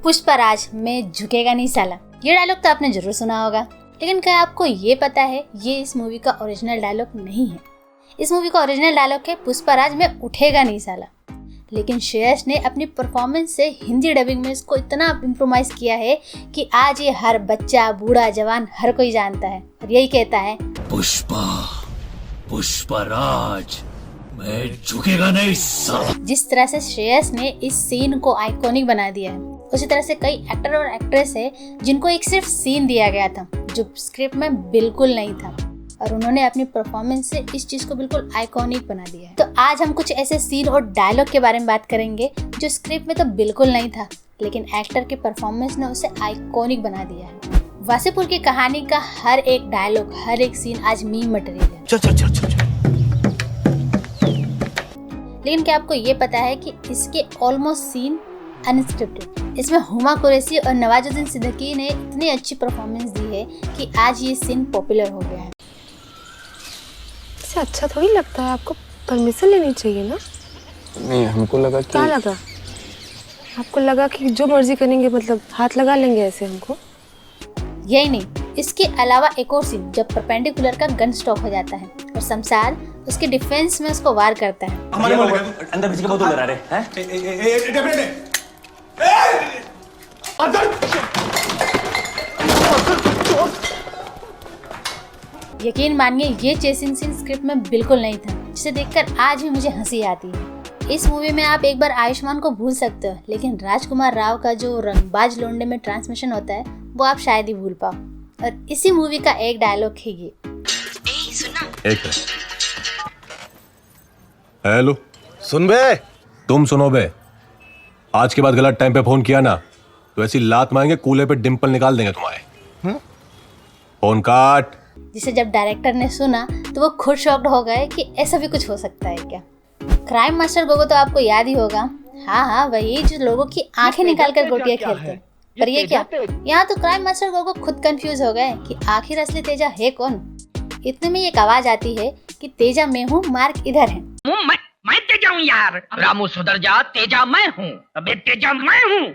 पुष्पराज में झुकेगा नहीं साला। ये डायलॉग तो आपने जरूर सुना होगा, लेकिन क्या आपको ये पता है ये इस मूवी का ओरिजिनल डायलॉग नहीं है। इस मूवी का ओरिजिनल डायलॉग है पुष्पराज में उठेगा नहीं साला। लेकिन श्रेयस ने अपनी परफॉर्मेंस से हिंदी डबिंग में इसको इतना इम्प्रोवाइज किया है कि आज ये हर बच्चा, बूढ़ा, जवान हर कोई जानता है और यही कहता है पुष्पराज मैं झुकेगा नहीं साला। जिस तरह से श्रेयस ने इस सीन को आइकॉनिक बना दिया है, उसी तरह से कई एक्टर और एक्ट्रेस है जिनको एक सिर्फ सीन दिया गया था जो स्क्रिप्ट में बिल्कुल नहीं था और उन्होंने अपनी परफॉर्मेंस से इस चीज को बिल्कुल आइकॉनिक बना दिया है। तो आज हम कुछ ऐसे सीन और डायलॉग के बारे में बात करेंगे जो स्क्रिप्ट में तो बिल्कुल नहीं था, लेकिन एक्टर के परफॉर्मेंस ने उसे आइकॉनिक बना दिया है। वासेपुर की कहानी का हर एक डायलॉग, हर एक सीन आज मीम मटेरियल है। चल। लेकिन क्या आपको ये पता है कि इसके ऑलमोस्ट सीन अनस्क्रिप्टेड। इसमें हुमा कुरैशी और नवाजुद्दीन सिद्दीकी ने इतनी अच्छी परफॉर्मेंस दी है कि आज ये सीन पॉपुलर हो गया है। इससे अच्छा थोड़ी लगता है, आपको परमिशन लेनी चाहिए ना। नहीं, हमको लगा कि क्या लगा? आपको लगा कि जो मर्जी करेंगे, मतलब हाथ लगा लेंगे ऐसे हमको? यही नहीं, इसके अलावा एक और सीन जब परपेंडिकुलर का गन स्टॉक हो जाता है और शमशाद उसके डिफेंस में उसको वार करता है। हमारे अंदर भेज के बहुत डरा रहे हैं। यकीन मानिए ये चेसिंग सीन स्क्रिप्ट में बिल्कुल नहीं था, जिसे देखकर आज भी मुझे हंसी आती है। इस मूवी में आप एक बार आयुष्मान को भूल सकते हो, लेकिन राजकुमार राव का जो रंगबाज लोंडे में ट्रांसमिशन होता है वो आप शायद ही भूल पाओ। और इसी मूवी का एक डायलॉग है ये। एक हेलो, सुन बे, तुम सुनो बे, आज के बाद गलत टाइम पे फोन किया ना तो ऐसी लात मारेंगे कूले पे डिंपल निकाल देंगे तुम्हारे। फोन काट। जिसे जब डायरेक्टर ने सुना तो वो खुद शॉक्ड हो गए कि ऐसा भी कुछ हो सकता है क्या। क्राइम मास्टर गोगो तो आपको याद ही होगा। हाँ, वही जो लोगों की आंखें निकाल कर गोटियां खेलते हैं। पर ये क्या, यहाँ तो क्राइम मास्टर गोगो खुद कंफ्यूज हो गए कि आखिर असली तेजा है कौन। इतने में एक आवाज आती है कि तेजा मैं हूँ, मार्क इधर है। मैं तेजा हूँ यार, रामू सुधर जा, तेजा मैं हूँ। अबे तेजा मैं हूँ,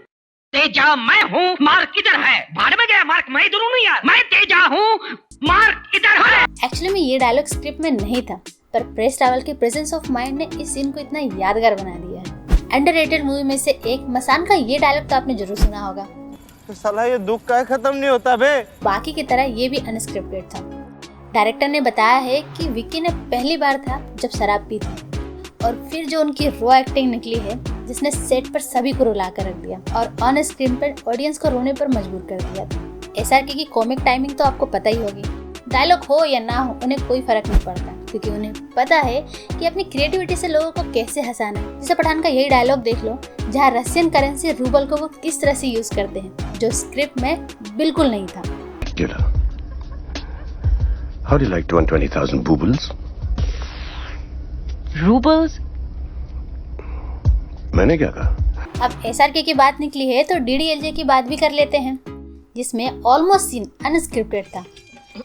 तेजा मैं हूँ, मार्क इधर है। भाड़ में गया मार्क, मैं इधर हूँ यार, मैं तेजा हूँ, मार्क इधर है। एक्चुअली में ये डायलॉग स्क्रिप्ट में नहीं था, पर प्रेस ट्रैवल के प्रेजेंस ऑफ माइंड ने इस सीन को इतना यादगार बना दिया है। अंडररेटेड मूवी में से एक मसान का ये डायलॉग तो आपने जरूर सुना होगा। तो साला ये दुख का खत्म नहीं होता बे। बाकी की तरह ये भी अनस्क्रिप्टेड था। डायरेक्टर ने बताया है कि विक्की ने पहली बार था जब शराब पी थी और फिर जो उनकी रॉ एक्टिंग निकली है जिसने सेट पर सभी को रुला कर रख दिया और ऑन स्क्रीन पर ऑडियंस को रोने पर मजबूर कर दिया था। एसआरके की कॉमिक टाइमिंग तो आपको पता ही होगी। डायलॉग हो या ना हो उन्हें कोई फर्क नहीं पड़ता, क्योंकि उन्हें पता है कि अपनी क्रिएटिविटी से लोगों को कैसे हंसाना है। जैसे पठान का यही डायलॉग देख लो, जहाँ रशियन करेंसी रूबल को वो किस तरह से यूज करते हैं, जो स्क्रिप्ट में बिल्कुल नहीं था। How do you like 120,000 rubles? Roubles? मैंने क्या कहा? अब एसआरके की बात निकली है तो डीडीएलजे की बात भी कर लेते हैं, जिसमें ऑलमोस्ट सीन अनस्क्रिप्टेड था।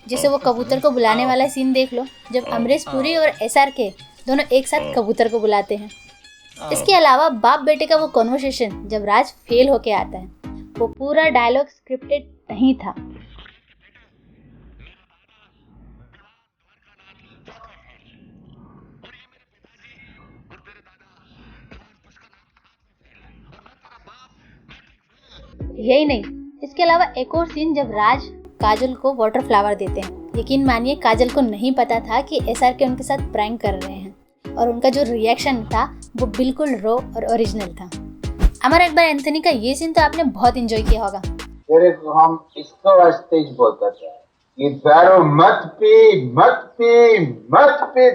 जैसे वो कबूतर को बुलाने वाला सीन देख लो, जब अमरीश पुरी और एसआरके दोनों एक साथ कबूतर को बुलाते हैं। इसके अलावा बाप बेटे का वो कॉन्वर्सेशन जब राज फेल होके आता है, वो पूरा डायलॉग स्क्रिप्टेड नहीं था। यही नहीं, इसके अलावा एक और सीन जब राज काजल को वाटर फ्लावर देते हैं। यकीन मानिए काजल को नहीं पता था कि एसआरके उनके साथ प्रैंक कर रहे हैं और उनका जो रिएक्शन था वो बिल्कुल रॉ और ओरिजिनल था। अमर अकबर एंथनी का ये सीन तो आपने बहुत एंजॉय किया होगा। तेरे को हम इसको वास्ते बोलते थे कि दारू मत पी,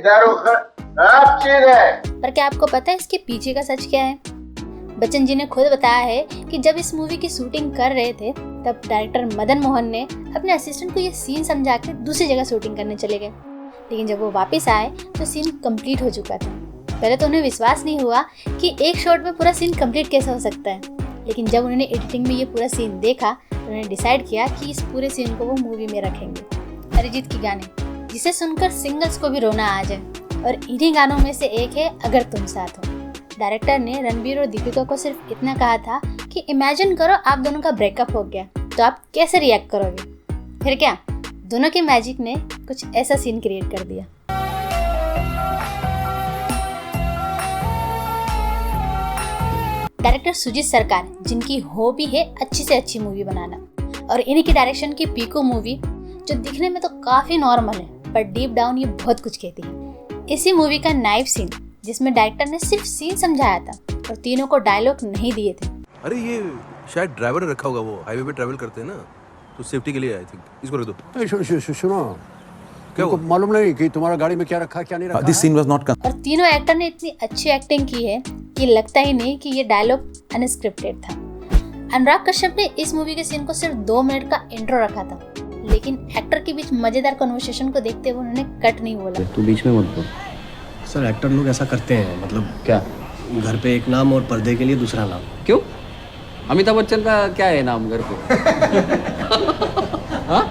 दारू खराब चीज है। पर क्या आपको पता है इसके पीछे का सच क्या है? बच्चन जी ने खुद बताया है कि जब इस मूवी की शूटिंग कर रहे थे तब डायरेक्टर मदन मोहन ने अपने असिस्टेंट को ये सीन समझा कर दूसरी जगह शूटिंग करने चले गए, लेकिन जब वो वापस आए तो सीन कंप्लीट हो चुका था। पहले तो उन्हें विश्वास नहीं हुआ कि एक शॉट में पूरा सीन कंप्लीट कैसे हो सकता है, लेकिन जब उन्होंने एडिटिंग में ये पूरा सीन देखा तो उन्होंने डिसाइड किया कि इस पूरे सीन को वो मूवी में रखेंगे। अरिजीत के गाने, जिसे सुनकर सिंगल्स को भी रोना आ जाए, और इन्हीं गानों में से एक है अगर तुम साथ हो। डायरेक्टर ने रणबीर और दीपिका को सिर्फ इतना कहा था कि इमेजिन करो आप दोनों का ब्रेकअप हो गया तो आप कैसे रिएक्ट करोगे। फिर क्या, दोनों के मैजिक ने कुछ ऐसा सीन क्रिएट कर दिया। डायरेक्टर सुजीत सरकार, जिनकी हॉबी है अच्छी से अच्छी मूवी बनाना, और इन्हीं की डायरेक्शन की पीकू मूवी जो दिखने में तो काफी नॉर्मल है पर डीप डाउन ये बहुत कुछ कहती है। इसी मूवी का नाइफ सीन जिसमें डायरेक्टर ने सिर्फ सीन समझाया था और तीनों को डायलॉग नहीं दिए थे। अरे ये शायद ड्राइवर रखा होगा, वो हाईवे पे ट्रैवल करते हैं ना, तो सेफ्टी के लिए आई थिंक। इसको रख दो। सुनो, क्या मालूम नहीं कि तुम्हारा गाड़ी में क्या रखा क्या नहीं रखा। This scene was not. और तीनों एक्टर ने इतनी अच्छी एक्टिंग की है कि लगता ही नहीं कि ये डायलॉग अनस्क्रिप्टेड था। अनुराग कश्यप ने इस मूवी के सीन को सिर्फ 2 मिनट का इंट्रो रखा था, लेकिन एक्टर के बीच मजेदार कन्वर्सेशन को देखते हुए उन्होंने कट नहीं बोला। तू बीच में मत बोल। सर एक्टर लोग ऐसा करते हैं, मतलब क्या? घर पे एक नाम और पर्दे के लिए दूसरा नाम। क्यों? अमिताभ बच्चन का क्या है नाम घर पे? हाँ?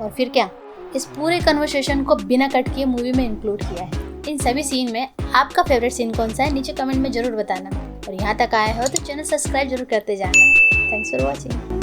और फिर क्या, इस पूरे कन्वर्सेशन को बिना कट किए मूवी में इंक्लूड किया है। इन सभी सीन में आपका फेवरेट सीन कौन सा है नीचे कमेंट में जरूर बताना, और यहाँ तक आए हो तो चैनल सब्सक्राइब जरूर करते जाना। Thanks for watching.